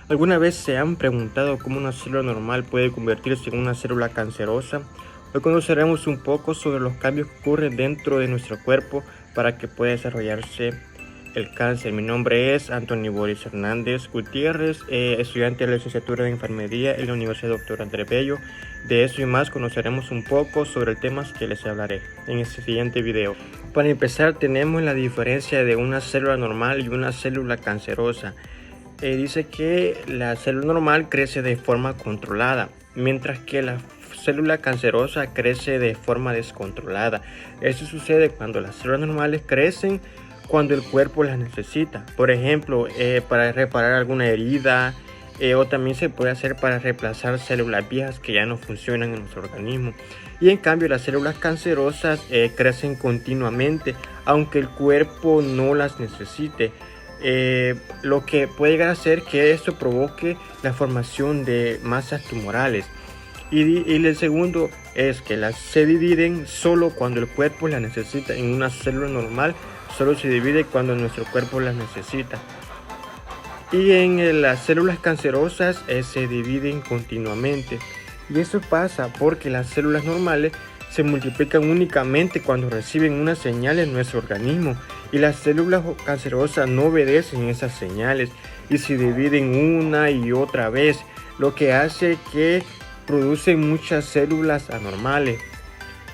¿Alguna vez se han preguntado cómo una célula normal puede convertirse en una célula cancerosa? Hoy conoceremos un poco sobre los cambios que ocurren dentro de nuestro cuerpo para que pueda desarrollarse el cáncer. Mi nombre es Anthony Boris Hernández Gutiérrez, estudiante de la licenciatura de enfermería en la Universidad Dr. Andrés Bello. De eso y más conoceremos un poco sobre el tema que les hablaré en este siguiente video. Para empezar, tenemos la diferencia de una célula normal y una célula cancerosa. Dice que la célula normal crece de forma controlada, mientras que la célula cancerosa crece de forma descontrolada. Esto sucede cuando las células normales crecen cuando el cuerpo las necesita. Por ejemplo, para reparar alguna herida, o también se puede hacer para reemplazar células viejas que ya no funcionan en nuestro organismo. Y en cambio las células cancerosas crecen continuamente, aunque el cuerpo no las necesite. Lo que puede llegar a hacer que esto provoque la formación de masas tumorales. Y el segundo es que se dividen solo cuando el cuerpo las necesita. En una célula normal solo se divide cuando nuestro cuerpo las necesita. Y en las células cancerosas se dividen continuamente. Y eso pasa porque las células normales se multiplican únicamente cuando reciben una señal en nuestro organismo, y las células cancerosas no obedecen esas señales y se dividen una y otra vez, lo que hace que producen muchas células anormales.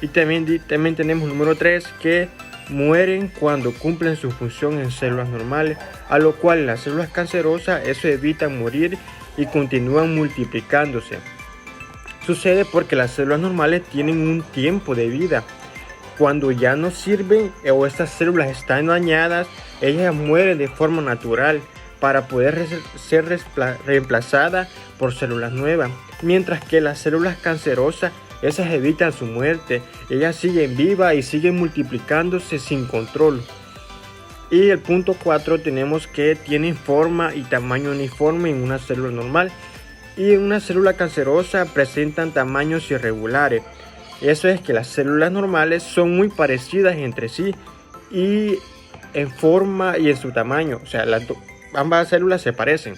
Y también tenemos número 3, que mueren cuando cumplen su función en células normales, a lo cual las células cancerosas eso evitan morir y continúan multiplicándose. Sucede porque las células normales tienen un tiempo de vida. Cuando ya no sirven o estas células están dañadas, ellas mueren de forma natural para poder ser reemplazadas por células nuevas. Mientras que las células cancerosas, esas evitan su muerte. Ellas siguen vivas y siguen multiplicándose sin control. Y el punto 4 tenemos que tienen forma y tamaño uniforme en una célula normal. Y en una célula cancerosa presentan tamaños irregulares. Eso es que las células normales son muy parecidas entre sí y en forma y en su tamaño. O sea, ambas células se parecen,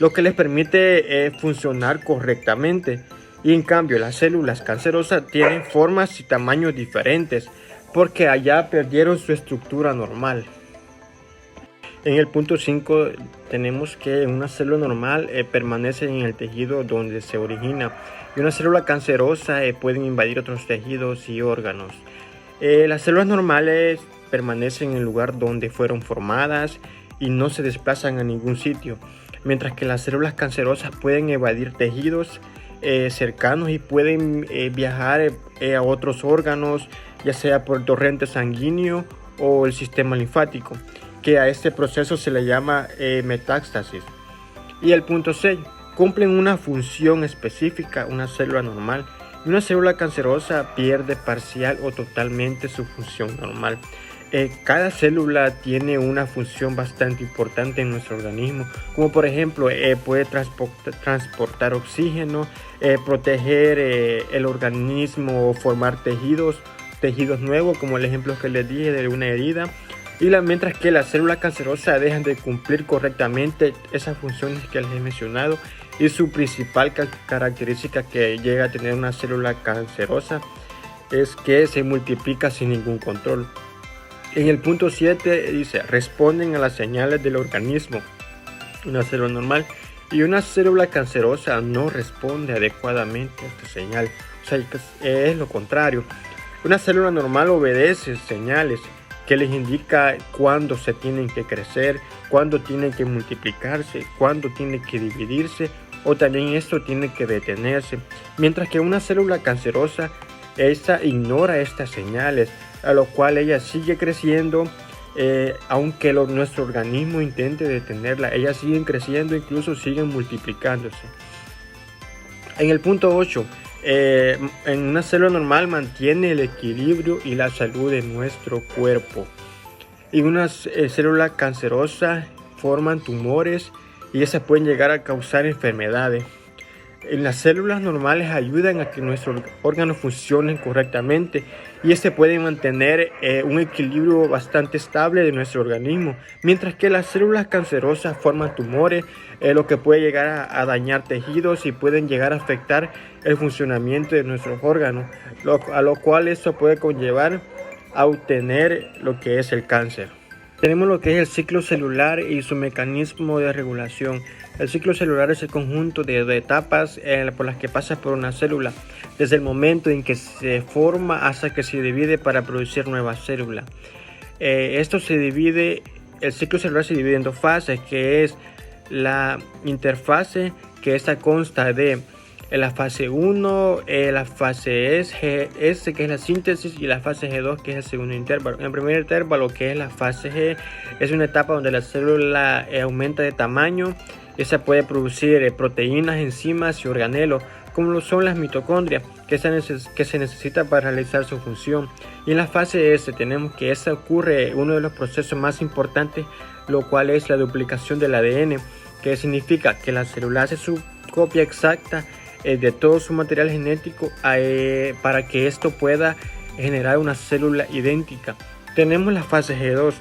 lo que les permite funcionar correctamente. Y en cambio las células cancerosas tienen formas y tamaños diferentes porque allá perdieron su estructura normal. En el punto 5 tenemos que una célula normal permanece en el tejido donde se origina, y una célula cancerosa pueden invadir otros tejidos y órganos. Las células normales permanecen en el lugar donde fueron formadas y no se desplazan a ningún sitio, mientras que las células cancerosas pueden evadir tejidos cercanos y pueden viajar a otros órganos, ya sea por el torrente sanguíneo o el sistema linfático, que a este proceso se le llama metástasis. Y el punto 6, cumplen una función específica una célula normal, y una célula cancerosa pierde parcial o totalmente su función normal. Cada célula tiene una función bastante importante en nuestro organismo, como por ejemplo puede transportar oxígeno, proteger el organismo, formar tejidos nuevos, como el ejemplo que les dije de una herida. Mientras que las células cancerosas dejan de cumplir correctamente esas funciones que les he mencionado, y su principal característica que llega a tener una célula cancerosa es que se multiplica sin ningún control. En el punto 7 dice, responden a las señales del organismo, una célula normal, y una célula cancerosa no responde adecuadamente a esta señal. O sea, es lo contrario. Una célula normal obedece señales que les indica cuándo se tienen que crecer, cuándo tienen que multiplicarse, cuándo tienen que dividirse, o también esto tiene que detenerse. Mientras que una célula cancerosa, esta ignora estas señales, a lo cual ella sigue creciendo, aunque nuestro organismo intente detenerla. Ellas siguen creciendo, incluso siguen multiplicándose. En el punto 8, en una célula normal mantiene el equilibrio y la salud de nuestro cuerpo. Y una célula cancerosa forman tumores y esas pueden llegar a causar enfermedades. Las células normales ayudan a que nuestros órganos funcionen correctamente y pueden mantener un equilibrio bastante estable de nuestro organismo, mientras que las células cancerosas forman tumores, lo que puede llegar a dañar tejidos y pueden llegar a afectar el funcionamiento de nuestros órganos, a lo cual eso puede conllevar a obtener lo que es el cáncer. Tenemos lo que es el ciclo celular y su mecanismo de regulación. El ciclo celular es el conjunto de etapas por las que pasa por una célula, desde el momento en que se forma hasta que se divide para producir nuevas células. El ciclo celular se divide en dos fases, que es la interfase, que esta consta de la fase 1, la fase S, que es la síntesis, y la fase G2, que es el segundo intervalo. En el primer intervalo, que es la fase G, es una etapa donde la célula aumenta de tamaño. Esa puede producir proteínas, enzimas y organelos, como lo son las mitocondrias, que se necesita para realizar su función. Y en la fase S tenemos que ocurre uno de los procesos más importantes, lo cual es la duplicación del ADN, que significa que la célula hace su copia exacta de todo su material genético para que esto pueda generar una célula idéntica. Tenemos la fase G2,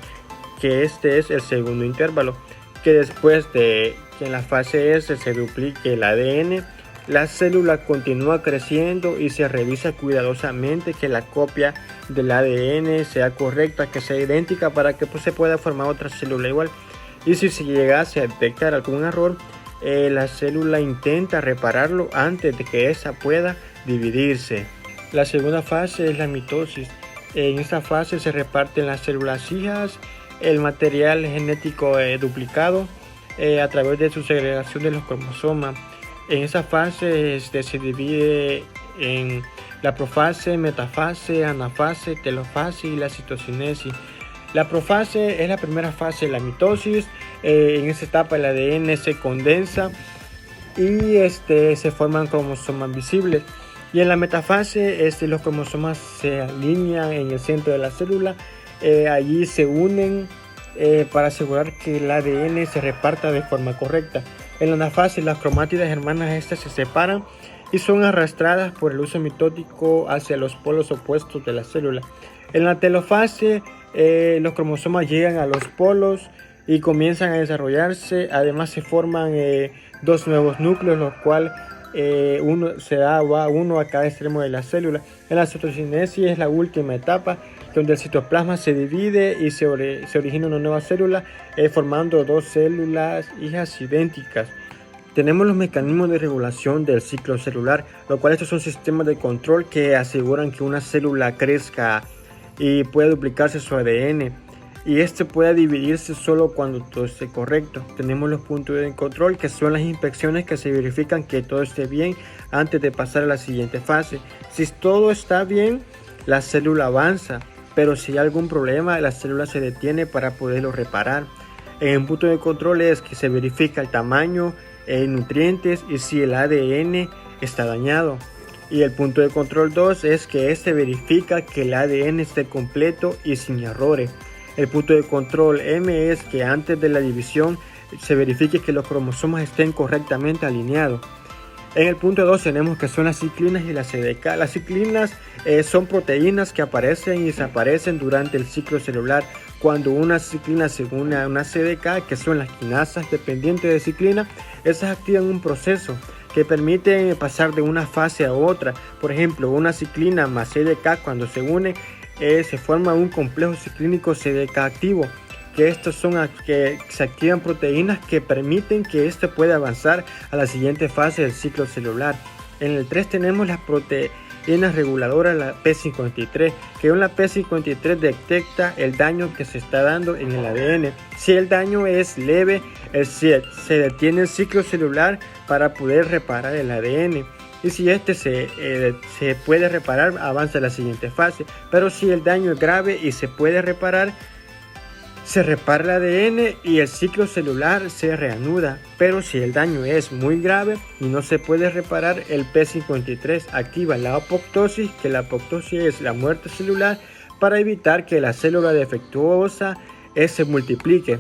que este es el segundo intervalo, que después de que en la fase S se duplique el ADN, la célula continúa creciendo y se revisa cuidadosamente que la copia del ADN sea correcta, que sea idéntica, para que se pueda formar otra célula igual. Y si se llegase a detectar algún error, la célula intenta repararlo antes de que esa pueda dividirse. La segunda fase es la mitosis. En esta fase se reparten las células hijas, el material genético duplicado a través de su segregación de los cromosomas. En esa fase se divide en la profase, metafase, anafase, telofase y la citocinesis. La profase es la primera fase de la mitosis. En esta etapa el ADN se condensa y se forman cromosomas visibles. Y en la metafase los cromosomas se alinean en el centro de la célula. Allí se unen para asegurar que el ADN se reparta de forma correcta. En la anafase las cromátidas hermanas se separan y son arrastradas por el uso mitótico hacia los polos opuestos de la célula. En la telofase los cromosomas llegan a los polos y comienzan a desarrollarse. Además se forman dos nuevos núcleos, los cuales uno a cada extremo de la célula. En la citocinesis es la última etapa, donde el citoplasma se divide y se origina una nueva célula, formando dos células hijas idénticas. Tenemos los mecanismos de regulación del ciclo celular, lo cual estos son sistemas de control que aseguran que una célula crezca y pueda duplicarse su ADN, y pueda dividirse solo cuando todo esté correcto. Tenemos los puntos de control, que son las inspecciones que se verifican que todo esté bien antes de pasar a la siguiente fase. Si todo está bien, la célula avanza, pero si hay algún problema, la célula se detiene para poderlo reparar. En un punto de control es que se verifica el tamaño, nutrientes y si el ADN está dañado. Y el punto de control 2 es que verifica que el ADN esté completo y sin errores. El punto de control M es que antes de la división se verifique que los cromosomas estén correctamente alineados. En el punto 2 tenemos que son las ciclinas y las CDK. Las ciclinas son proteínas que aparecen y desaparecen durante el ciclo celular. Cuando una ciclina se une a una CDK, que son las quinasas dependientes de ciclina, esas activan un proceso que permite pasar de una fase a otra. Por ejemplo, una ciclina más CDK, cuando se une, se forma un complejo ciclínico CDK activo, que que se activan proteínas que permiten que pueda avanzar a la siguiente fase del ciclo celular. En el 3 tenemos las proteínas reguladoras, la P53, que la P53 detecta el daño que se está dando en el ADN. Si el daño es leve, se detiene el ciclo celular para poder reparar el ADN. Y si se puede reparar, avanza a la siguiente fase. Pero si el daño es grave y se puede reparar, se repara el ADN y el ciclo celular se reanuda. Pero si el daño es muy grave y no se puede reparar, el P53 activa la apoptosis, que la apoptosis es la muerte celular, para evitar que la célula defectuosa se multiplique.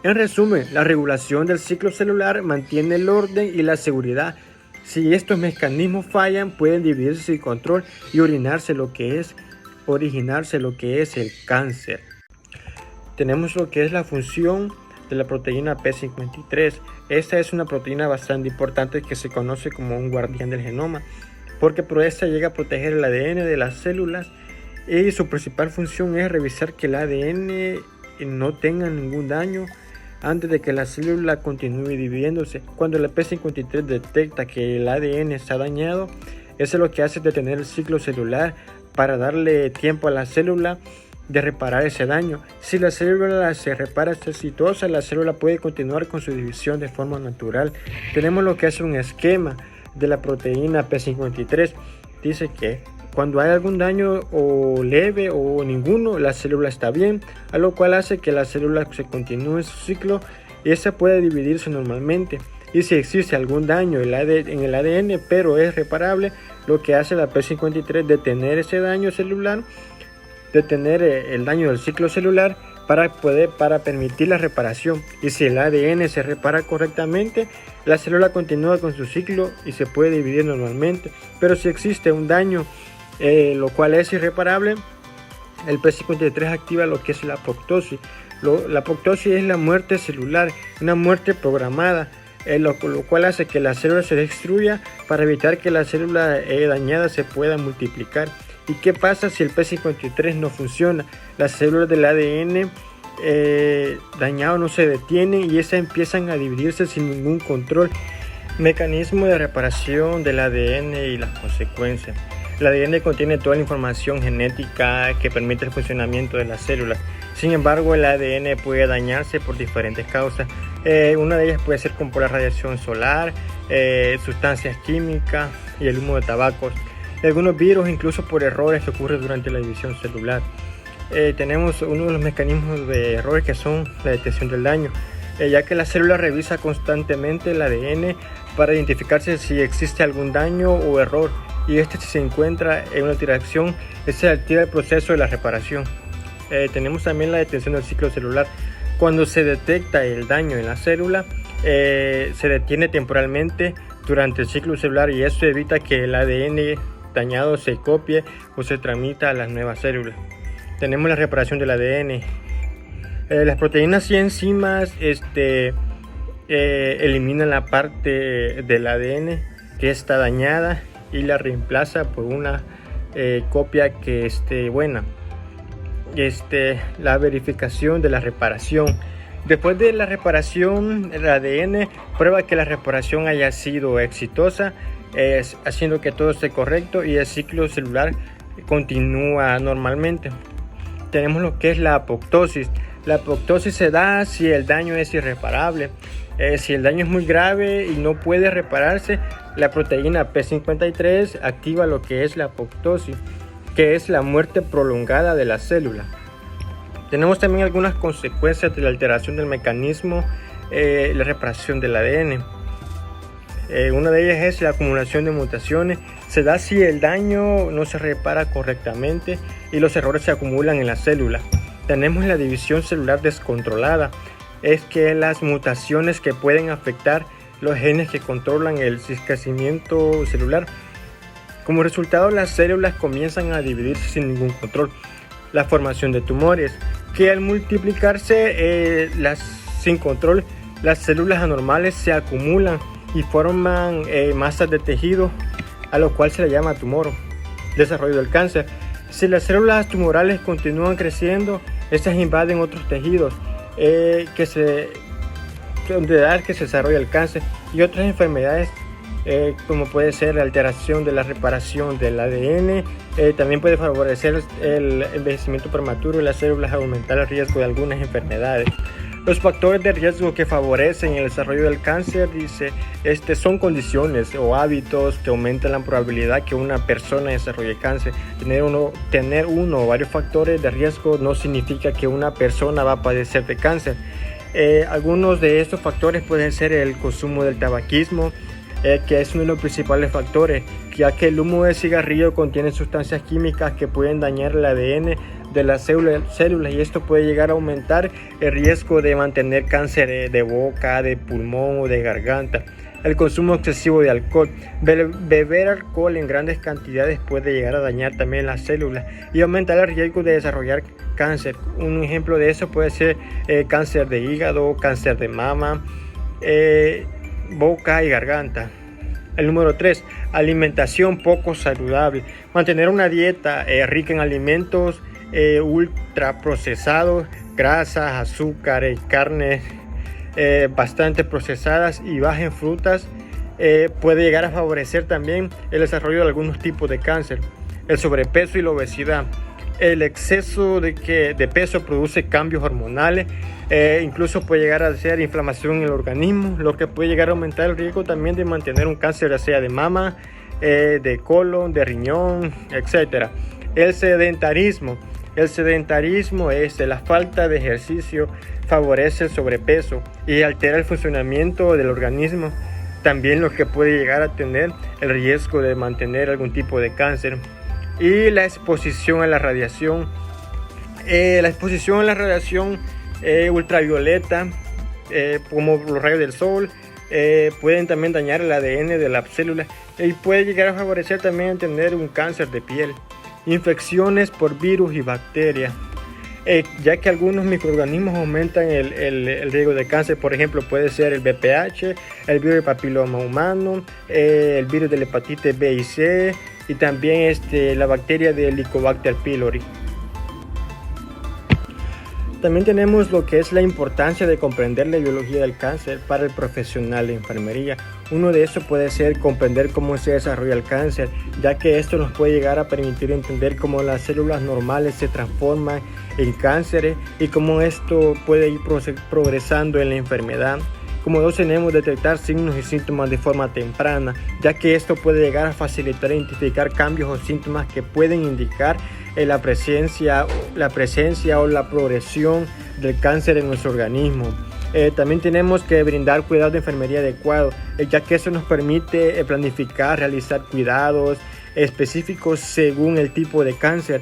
En resumen, la regulación del ciclo celular mantiene el orden y la seguridad Si estos mecanismos fallan, pueden dividirse sin control y originarse lo que es el cáncer. Tenemos lo que es la función de la proteína P53. Esta es una proteína bastante importante que se conoce como un guardián del genoma, porque por esta llega a proteger el ADN de las células y su principal función es revisar que el ADN no tenga ningún daño antes de que la célula continúe dividiéndose. Cuando la P53 detecta que el ADN está dañado, eso lo que hace es detener el ciclo celular para darle tiempo a la célula de reparar ese daño. Si la célula se repara, está exitosa, la célula puede continuar con su división de forma natural. Tenemos lo que es un esquema de la proteína P53. Dice que cuando hay algún daño o leve o ninguno, la célula está bien, a lo cual hace que la célula se continúe su ciclo y esa puede dividirse normalmente. Y si existe algún daño en el ADN, pero es reparable, lo que hace la P53 es detener ese daño celular, detener el daño del ciclo celular para permitir la reparación. Y si el ADN se repara correctamente, la célula continúa con su ciclo y se puede dividir normalmente. Pero si existe un daño, lo cual es irreparable, el P53 activa lo que es la apoptosis. La apoptosis es la muerte celular, una muerte programada, lo cual hace que la célula se destruya para evitar que la célula dañada se pueda multiplicar. ¿Y qué pasa si el P53 no funciona? Las células del ADN dañado no se detienen y esas empiezan a dividirse sin ningún control. Mecanismo de reparación del ADN y las consecuencias. El ADN contiene toda la información genética que permite el funcionamiento de las células. Sin embargo, el ADN puede dañarse por diferentes causas. Una de ellas puede ser como por la radiación solar, sustancias químicas y el humo de tabacos. Algunos virus, incluso por errores que ocurren durante la división celular. Tenemos uno de los mecanismos de errores que son la detección del daño, ya que la célula revisa constantemente el ADN para identificarse si existe algún daño o error, y si se encuentra en una alteración, se activa el proceso de la reparación. Tenemos también la detención del ciclo celular. Cuando se detecta el daño en la célula, se detiene temporalmente durante el ciclo celular y eso evita que el ADN dañado se copie o se transmita a las nuevas células. Tenemos la reparación del ADN. Las proteínas y enzimas eliminan la parte del ADN que está dañada y la reemplaza por una copia que esté buena. La verificación de la reparación. Después de la reparación, el ADN prueba que la reparación haya sido exitosa, haciendo que todo esté correcto y el ciclo celular continúa normalmente. Tenemos lo que es la apoptosis. La apoptosis se da si el daño es irreparable. Si el daño es muy grave y no puede repararse, la proteína P53 activa lo que es la apoptosis, que es la muerte prolongada de la célula. Tenemos también algunas consecuencias de la alteración del mecanismo, la reparación del ADN. Una de ellas es la acumulación de mutaciones. Se da si el daño no se repara correctamente y los errores se acumulan en la célula. Tenemos la división celular descontrolada. Es que las mutaciones que pueden afectar los genes que controlan el crecimiento celular. Como resultado, las células comienzan a dividirse sin ningún control. La formación de tumores, que al multiplicarse sin control, las células anormales se acumulan y forman masas de tejido, a lo cual se le llama tumor. Desarrollo del cáncer. Si las células tumorales continúan creciendo, estas invaden otros tejidos donde da que se desarrolla el cáncer y otras enfermedades, como puede ser la alteración de la reparación del ADN. También puede favorecer el envejecimiento prematuro de las células, aumentar el riesgo de algunas enfermedades. Los factores de riesgo que favorecen el desarrollo del cáncer, son condiciones o hábitos que aumentan la probabilidad que una persona desarrolle cáncer. Tener uno o varios factores de riesgo no significa que una persona va a padecer de cáncer. Algunos de estos factores pueden ser el consumo del tabaquismo, que es uno de los principales factores, ya que el humo de cigarrillo contiene sustancias químicas que pueden dañar el ADN de las células y esto puede llegar a aumentar el riesgo de mantener cáncer de boca, de pulmón o de garganta. el consumo excesivo de alcohol. Beber alcohol en grandes cantidades puede llegar a dañar también las células y aumentar el riesgo de desarrollar cáncer. Un ejemplo de eso puede ser cáncer de hígado, cáncer de mama, boca y garganta. El número 3, alimentación poco saludable. Mantener una dieta rica en alimentos ultraprocesados, grasas, azúcares, carnes bastante procesadas y bajas en frutas puede llegar a favorecer también el desarrollo de algunos tipos de cáncer. El sobrepeso y la obesidad. El exceso de peso produce cambios hormonales, incluso puede llegar a ser inflamación en el organismo, lo que puede llegar a aumentar el riesgo también de mantener un cáncer, ya sea de mama, de colon, de riñón, etc. El sedentarismo. El sedentarismo es la falta de ejercicio, favorece el sobrepeso y altera el funcionamiento del organismo, también lo que puede llegar a tener el riesgo de mantener algún tipo de cáncer. Y la exposición a la radiación. La exposición a la radiación ultravioleta, como los rayos del sol, pueden también dañar el ADN de la célula y puede llegar a favorecer también tener un cáncer de piel. Infecciones por virus y bacterias, ya que algunos microorganismos aumentan el riesgo de cáncer. Por ejemplo, puede ser el VPH, el virus del papiloma humano, el virus de la hepatitis B y C, y también la bacteria de Helicobacter pylori. También tenemos lo que es la importancia de comprender la biología del cáncer para el profesional de enfermería. Uno de esos puede ser comprender cómo se desarrolla el cáncer, ya que esto nos puede llegar a permitir entender cómo las células normales se transforman en cánceres y cómo esto puede ir progresando en la enfermedad. Como dos, tenemos que detectar signos y síntomas de forma temprana, ya que esto puede llegar a facilitar identificar cambios o síntomas que pueden indicar la presencia o la progresión del cáncer en nuestro organismo. También tenemos que brindar cuidados de enfermería adecuados, ya que eso nos permite planificar, realizar cuidados específicos según el tipo de cáncer,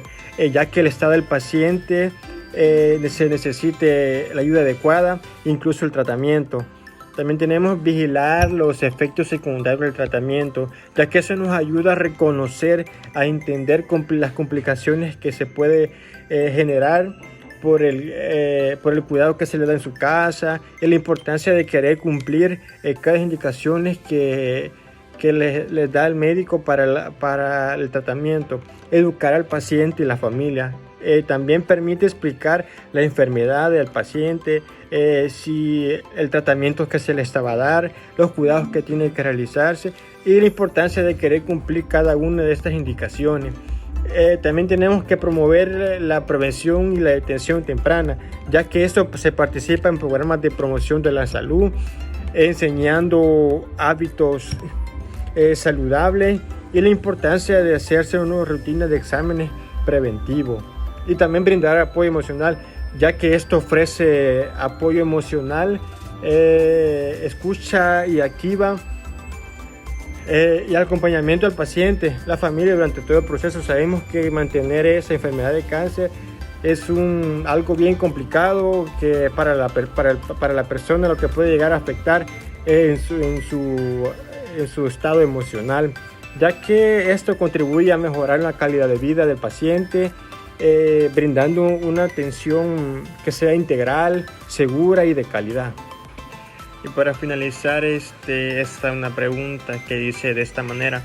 ya que el estado del paciente se necesite la ayuda adecuada, incluso el tratamiento. También tenemos que vigilar los efectos secundarios del tratamiento, ya que eso nos ayuda a reconocer, a entender las complicaciones que se puede generar por el cuidado que se le da en su casa y la importancia de querer cumplir cada indicaciones que les da el médico para el tratamiento. Educar al paciente y la familia. También permite explicar la enfermedad del paciente, si el tratamiento que se le estaba a dar, los cuidados que tiene que realizarse y la importancia de querer cumplir cada una de estas indicaciones. También tenemos que promover la prevención y la detención temprana, ya que esto se participa en programas de promoción de la salud, enseñando hábitos saludables y la importancia de hacerse una rutina de exámenes preventivos. Y también brindar apoyo emocional, ya que esto ofrece apoyo emocional, escucha y activa y acompañamiento al paciente, la familia durante todo el proceso. Sabemos que mantener esa enfermedad de cáncer es algo bien complicado, que para la persona lo que puede llegar a afectar en su estado emocional, ya que esto contribuye a mejorar la calidad de vida del paciente, brindando una atención que sea integral, segura y de calidad. Y para finalizar, esta una pregunta que dice de esta manera: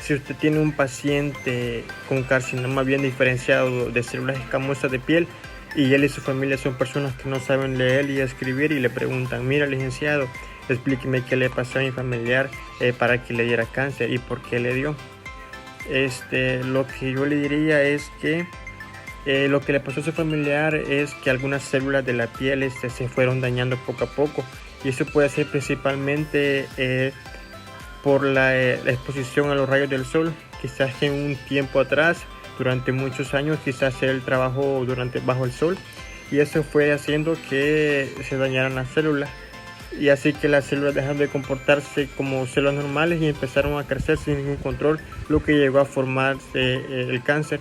si usted tiene un paciente con carcinoma bien diferenciado de células escamosas de piel y él y su familia son personas que no saben leer y escribir y le preguntan, mira licenciado, explíqueme qué le pasó a mi familiar para que le diera cáncer y por qué le dio. Lo que yo le diría es que lo que le pasó a su familiar es que algunas células de la piel se fueron dañando poco a poco, y eso puede ser principalmente por la exposición a los rayos del sol. Quizás en un tiempo atrás, durante muchos años, quizás el trabajo bajo el sol, y eso fue haciendo que se dañaran las células, y así que las células dejaron de comportarse como células normales y empezaron a crecer sin ningún control, lo que llegó a formarse el cáncer.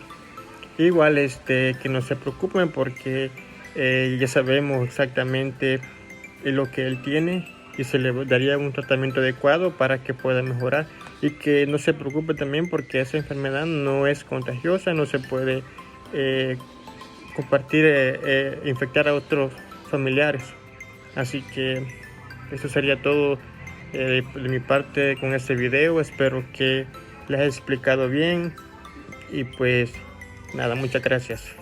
Igual que no se preocupen porque ya sabemos exactamente lo que él tiene y se le daría un tratamiento adecuado para que pueda mejorar, y que no se preocupe también porque esa enfermedad no es contagiosa, no se puede compartir, infectar a otros familiares. Así que eso sería todo de mi parte con este video. Espero que les haya explicado bien y pues nada, muchas gracias.